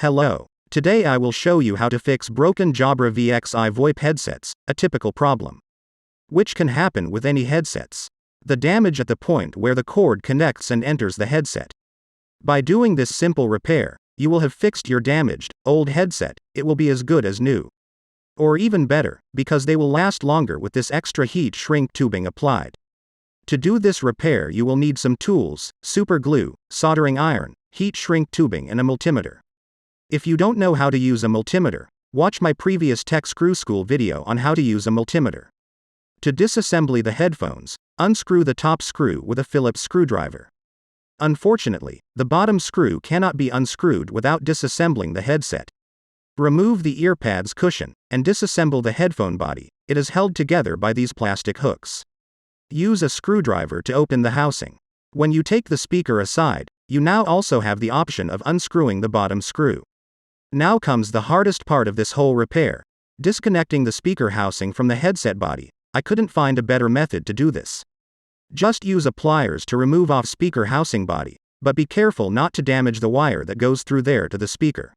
Hello. Today I will show you how to fix broken Jabra VXI VoIP headsets, a typical problem, which can happen with any headsets. The damage at the point where the cord connects and enters the headset. By doing this simple repair, you will have fixed your damaged, old headset. It will be as good as new. Or even better, because they will last longer with this extra heat shrink tubing applied. To do this repair you will need some tools, super glue, soldering iron, heat shrink tubing and a multimeter. If you don't know how to use a multimeter, watch my previous Techscrew school video on how to use a multimeter. To disassemble the headphones, unscrew the top screw with a Phillips screwdriver. Unfortunately, the bottom screw cannot be unscrewed without disassembling the headset. Remove the earpad's cushion, and disassemble the headphone body. It is held together by these plastic hooks. Use a screwdriver to open the housing. When you take the speaker aside, you now also have the option of unscrewing the bottom screw. Now comes the hardest part of this whole repair: disconnecting the speaker housing from the headset body. I couldn't find a better method to do this. Just use a pliers to remove off speaker housing body, but be careful not to damage the wire that goes through there to the speaker.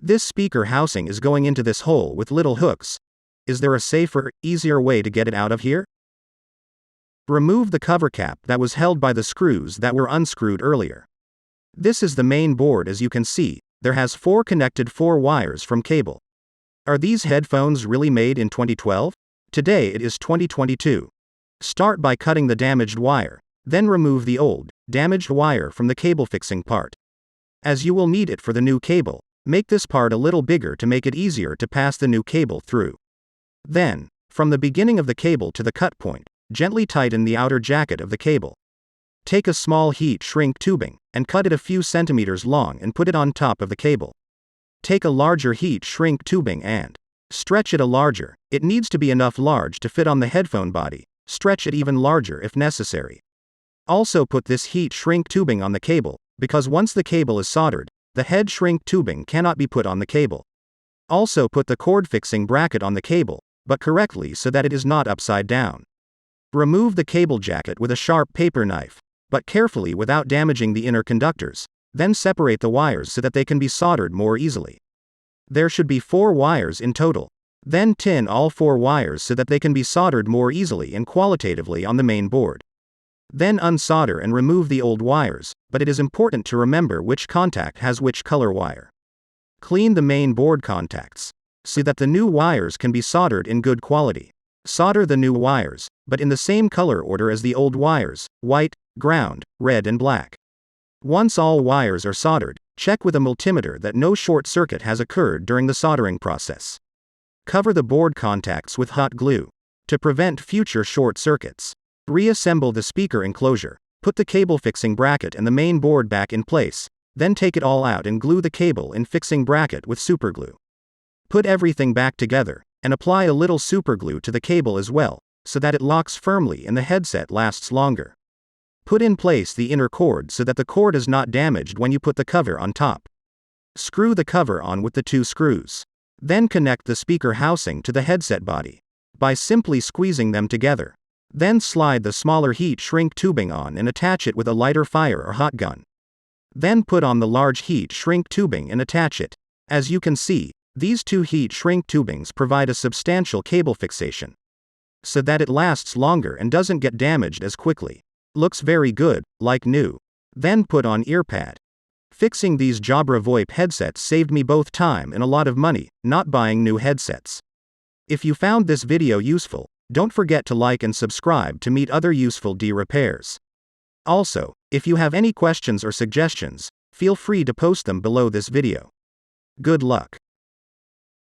This speaker housing is going into this hole with little hooks. Is there a safer, easier way to get it out of here? Remove the cover cap that was held by the screws that were unscrewed earlier. This is the main board. As you can see, there has 4 wires from cable. Are these headphones really made in 2012? Today it is 2022. Start by cutting the damaged wire, then remove the old, damaged wire from the cable fixing part. As you will need it for the new cable, make this part a little bigger to make it easier to pass the new cable through. Then, from the beginning of the cable to the cut point, gently tighten the outer jacket of the cable. Take a small heat shrink tubing, and cut it a few centimeters long and put it on top of the cable. Take a larger heat shrink tubing and stretch it a larger. It needs to be enough large to fit on the headphone body. Stretch it even larger if necessary. Also put this heat shrink tubing on the cable, because once the cable is soldered, the head shrink tubing cannot be put on the cable. Also put the cord fixing bracket on the cable, but correctly so that it is not upside down. Remove the cable jacket with a sharp paper knife, but carefully without damaging the inner conductors. Then separate the wires so that they can be soldered more easily. There should be 4 wires in total. Then tin all 4 wires so that they can be soldered more easily and qualitatively on the main board. Then unsolder and remove the old wires, but it is important to remember which contact has which color wire. Clean the main board contacts, so that the new wires can be soldered in good quality. Solder the new wires, but in the same color order as the old wires: white, ground, red and black. Once all wires are soldered, check with a multimeter that no short circuit has occurred during the soldering process. Cover the board contacts with hot glue to prevent future short circuits. Reassemble the speaker enclosure. Put the cable fixing bracket and the main board back in place, then take it all out and glue the cable in fixing bracket with superglue. Put everything back together, and apply a little superglue to the cable as well, so that it locks firmly and the headset lasts longer. Put in place the inner cord so that the cord is not damaged when you put the cover on top. Screw the cover on with the 2 screws. Then connect the speaker housing to the headset body by simply squeezing them together. Then slide the smaller heat shrink tubing on and attach it with a lighter fire or hot gun. Then put on the large heat shrink tubing and attach it. As you can see, these 2 heat shrink tubings provide a substantial cable fixation, so that it lasts longer and doesn't get damaged as quickly. Looks very good, like new. Then put on earpad. Fixing these Jabra VoIP headsets saved me both time and a lot of money, not buying new headsets. If you found this video useful, don't forget to like and subscribe to meet other useful repairs. Also, if you have any questions or suggestions, feel free to post them below this video. Good luck.